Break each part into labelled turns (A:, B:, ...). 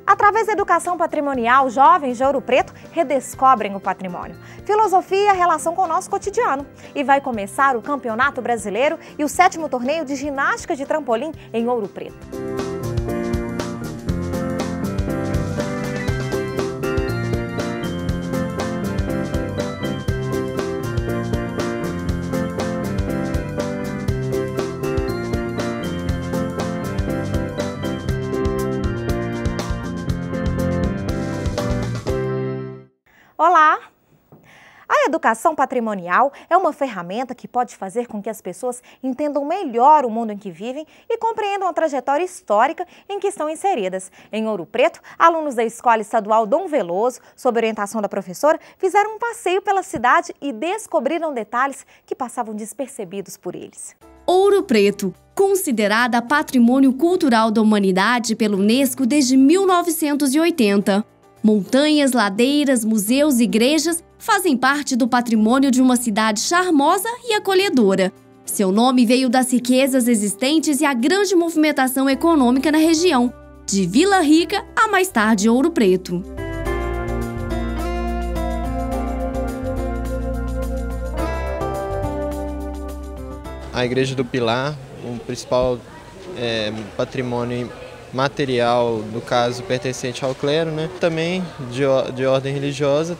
A: Através da educação patrimonial, jovens de Ouro Preto redescobrem o patrimônio. Filosofia e a relação com o nosso cotidiano. E vai começar o Campeonato Brasileiro e o 7º torneio de ginástica de trampolim em Ouro Preto. Olá! A educação patrimonial é uma ferramenta que pode fazer com que as pessoas entendam melhor o mundo em que vivem e compreendam a trajetória histórica em que estão inseridas. Em Ouro Preto, alunos da Escola Estadual Dom Veloso, sob orientação da professora, fizeram um passeio pela cidade e descobriram detalhes que passavam despercebidos por eles.
B: Ouro Preto, considerada Patrimônio Cultural da Humanidade pela Unesco desde 1980. Montanhas, ladeiras, museus e igrejas fazem parte do patrimônio de uma cidade charmosa e acolhedora. Seu nome veio das riquezas existentes e a grande movimentação econômica na região, de Vila Rica a mais tarde Ouro Preto.
C: A Igreja do Pilar, o principal patrimônio material, no caso pertencente ao clero, né? Também de ordem religiosa,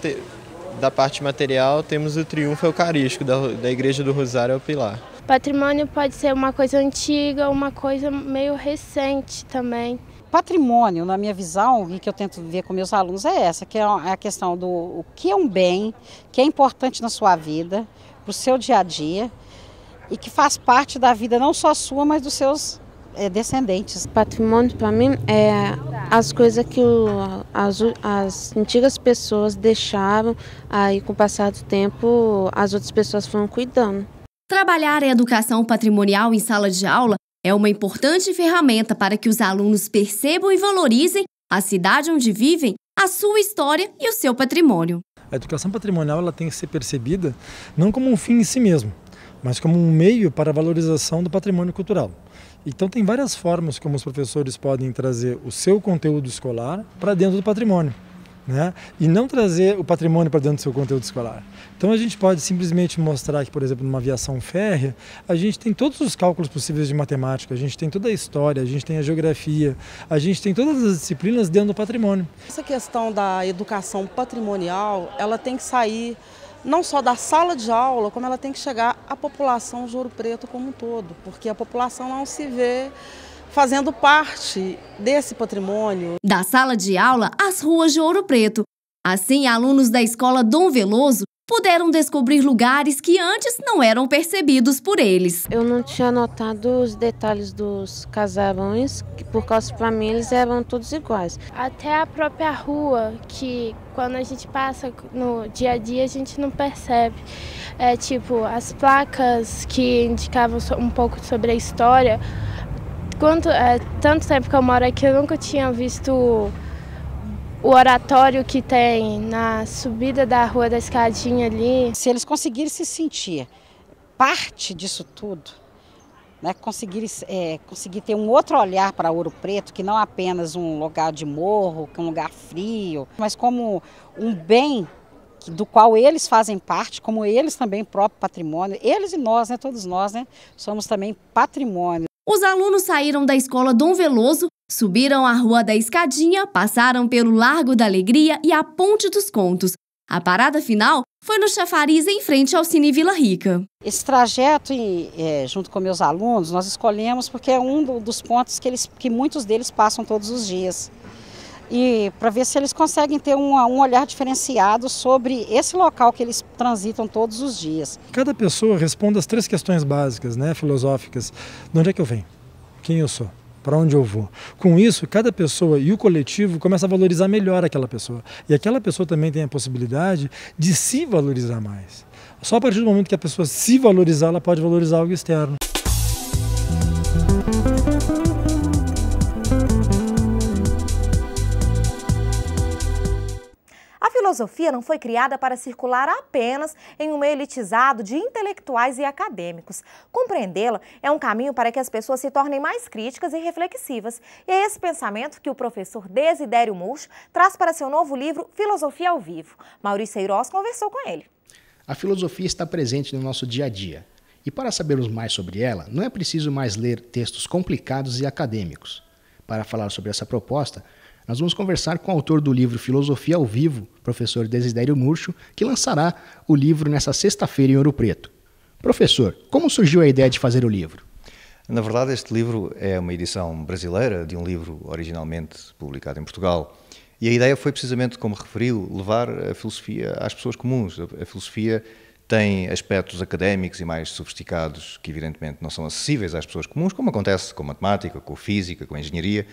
C: da parte material, temos o triunfo eucarístico da Igreja do Rosário ao Pilar.
D: Patrimônio pode ser uma coisa antiga, uma coisa meio recente também.
E: Patrimônio, na minha visão, e que eu tento ver com meus alunos, é essa, que é a questão do o que é um bem, que é importante na sua vida, para o seu dia a dia, e que faz parte da vida não só sua, mas dos seus descendentes.
D: Patrimônio, para mim, é as coisas que as antigas pessoas deixaram, aí com o passar do tempo as outras pessoas foram cuidando.
B: Trabalhar a educação patrimonial em sala de aula é uma importante ferramenta para que os alunos percebam e valorizem a cidade onde vivem, a sua história e o seu patrimônio.
F: A educação patrimonial ela tem que ser percebida não como um fim em si mesmo, mas como um meio para a valorização do patrimônio cultural. Então tem várias formas como os professores podem trazer o seu conteúdo escolar para dentro do patrimônio, né? E não trazer o patrimônio para dentro do seu conteúdo escolar. Então a gente pode simplesmente mostrar que, por exemplo, numa aviação férrea, a gente tem todos os cálculos possíveis de matemática, a gente tem toda a história, a gente tem a geografia, a gente tem todas as disciplinas dentro do patrimônio.
G: Essa questão da educação patrimonial, ela tem que sair não só da sala de aula, como ela tem que chegar à população de Ouro Preto como um todo, porque a população não se vê fazendo parte desse patrimônio.
B: Da sala de aula às ruas de Ouro Preto. Assim, alunos da Escola Dom Veloso puderam descobrir lugares que antes não eram percebidos por eles.
D: Eu não tinha notado os detalhes dos casarões, que por causa para mim eles eram todos iguais. Até a própria rua, que quando a gente passa no dia a dia a gente não percebe. Tipo, as placas que indicavam um pouco sobre a história. Tanto tempo que eu moro aqui, eu nunca tinha visto o oratório que tem na subida da Rua da Escadinha ali.
E: Se eles conseguirem se sentir parte disso tudo, né, conseguir ter um outro olhar para Ouro Preto, que não apenas um lugar de morro, que é um lugar frio, mas como um bem do qual eles fazem parte, como eles também próprio patrimônio, eles e nós, né, todos nós, né, somos também patrimônio.
B: Os alunos saíram da Escola Dom Veloso, subiram a Rua da Escadinha, passaram pelo Largo da Alegria e a Ponte dos Contos. A parada final foi no chafariz em frente ao Cine Vila Rica.
E: Esse trajeto, junto com meus alunos, nós escolhemos porque é um dos pontos que muitos deles passam todos os dias. E para ver se eles conseguem ter um olhar diferenciado sobre esse local que eles transitam todos os dias.
F: Cada pessoa responde as 3 questões básicas, né, filosóficas. De onde é que eu venho? Quem eu sou? Para onde eu vou? Com isso, cada pessoa e o coletivo começa a valorizar melhor aquela pessoa. E aquela pessoa também tem a possibilidade de se valorizar mais. Só a partir do momento que a pessoa se valorizar, ela pode valorizar algo externo.
A: A filosofia não foi criada para circular apenas em um meio elitizado de intelectuais e acadêmicos. Compreendê-la é um caminho para que as pessoas se tornem mais críticas e reflexivas. E é esse pensamento que o professor Desidério Murcho traz para seu novo livro Filosofia ao Vivo. Maurício Eiroz conversou com ele.
H: A filosofia está presente no nosso dia a dia. E para sabermos mais sobre ela, não é preciso mais ler textos complicados e acadêmicos. Para falar sobre essa proposta, nós vamos conversar com o autor do livro Filosofia ao Vivo, professor Desidério Murcho, que lançará o livro nesta sexta-feira em Ouro Preto. Professor, como surgiu a ideia de fazer o livro?
I: Na verdade, este livro é uma edição brasileira de um livro originalmente publicado em Portugal. E a ideia foi precisamente, como referiu, levar a filosofia às pessoas comuns. A filosofia tem aspectos académicos e mais sofisticados que, evidentemente, não são acessíveis às pessoas comuns, como acontece com a matemática, com a física, com a engenharia,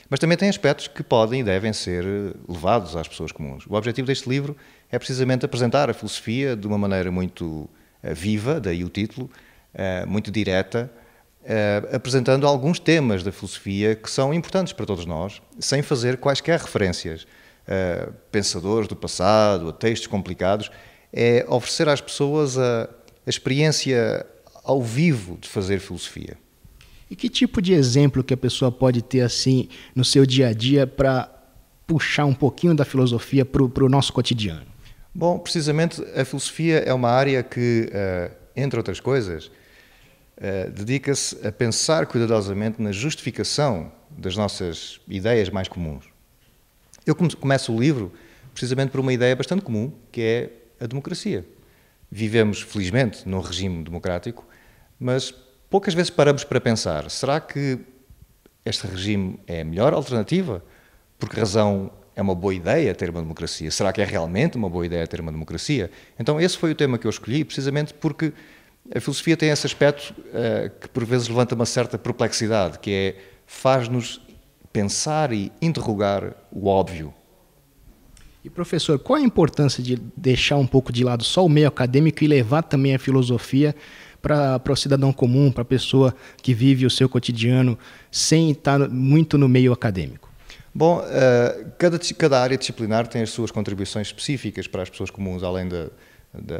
I: mas também tem aspectos que podem e devem ser levados às pessoas comuns. O objetivo deste livro é precisamente apresentar a filosofia de uma maneira muito viva, daí o título, muito direta, apresentando alguns temas da filosofia que são importantes para todos nós, sem fazer quaisquer referências a pensadores do passado, a textos complicados. É oferecer às pessoas a experiência ao vivo de fazer filosofia.
H: E que tipo de exemplo que a pessoa pode ter assim no seu dia a dia para puxar um pouquinho da filosofia para o nosso cotidiano?
I: Bom, precisamente a filosofia é uma área que, entre outras coisas, dedica-se a pensar cuidadosamente na justificação das nossas ideias mais comuns. Eu começo o livro precisamente por uma ideia bastante comum, que é a democracia. Vivemos, felizmente, num regime democrático, mas poucas vezes paramos para pensar, será que este regime é a melhor alternativa? Por que razão é uma boa ideia ter uma democracia? Será que é realmente uma boa ideia ter uma democracia? Então esse foi o tema que eu escolhi, precisamente porque a filosofia tem esse aspecto que por vezes levanta uma certa perplexidade, que é faz-nos pensar e interrogar o óbvio.
H: E professor, qual a importância de deixar um pouco de lado só o meio acadêmico e levar também a filosofia para o cidadão comum, para a pessoa que vive o seu cotidiano sem estar muito no meio acadêmico?
I: Bom, cada área disciplinar tem as suas contribuições específicas para as pessoas comuns, além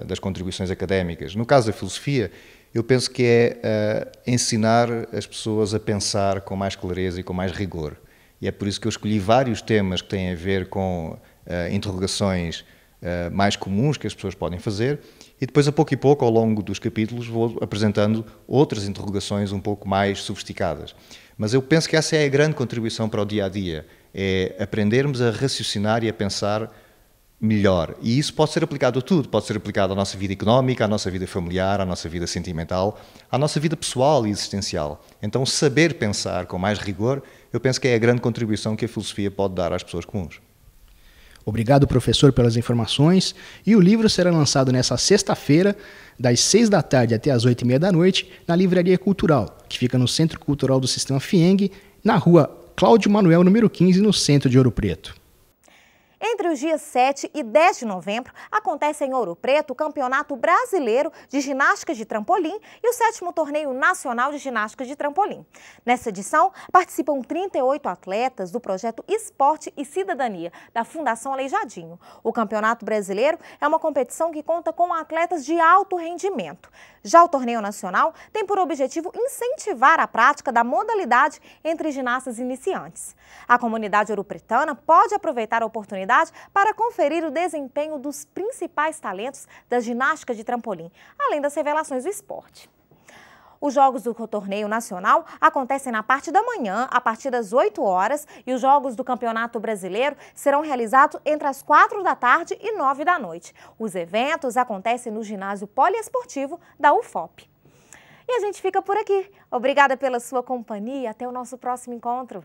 I: das contribuições académicas. No caso da filosofia, eu penso que é ensinar as pessoas a pensar com mais clareza e com mais rigor. E é por isso que eu escolhi vários temas que têm a ver com interrogações mais comuns que as pessoas podem fazer, e depois, a pouco e pouco, ao longo dos capítulos, vou apresentando outras interrogações um pouco mais sofisticadas. Mas eu penso que essa é a grande contribuição para o dia-a-dia, é aprendermos a raciocinar e a pensar melhor. E isso pode ser aplicado a tudo, pode ser aplicado à nossa vida económica, à nossa vida familiar, à nossa vida sentimental, à nossa vida pessoal e existencial. Então, saber pensar com mais rigor, eu penso que é a grande contribuição que a filosofia pode dar às pessoas comuns.
H: Obrigado, professor, pelas informações. E o livro será lançado nesta sexta-feira, das 6 da tarde até as 8h30 da noite, na Livraria Cultural, que fica no Centro Cultural do Sistema FIENG, na rua Cláudio Manuel, número 15, no centro de Ouro Preto.
A: Entre os dias 7 e 10 de novembro, acontece em Ouro Preto o Campeonato Brasileiro de Ginástica de Trampolim e o 7º Torneio Nacional de Ginástica de Trampolim. Nessa edição, participam 38 atletas do projeto Esporte e Cidadania, da Fundação Aleijadinho. O Campeonato Brasileiro é uma competição que conta com atletas de alto rendimento. Já o Torneio Nacional tem por objetivo incentivar a prática da modalidade entre ginastas iniciantes. A comunidade ouropretana pode aproveitar a oportunidade para conferir o desempenho dos principais talentos da ginástica de trampolim, além das revelações do esporte. Os jogos do torneio nacional acontecem na parte da manhã, a partir das 8 horas, e os jogos do Campeonato Brasileiro serão realizados entre as 4 da tarde e 9 da noite. Os eventos acontecem no ginásio poliesportivo da UFOP. E a gente fica por aqui. Obrigada pela sua companhia. Até o nosso próximo encontro.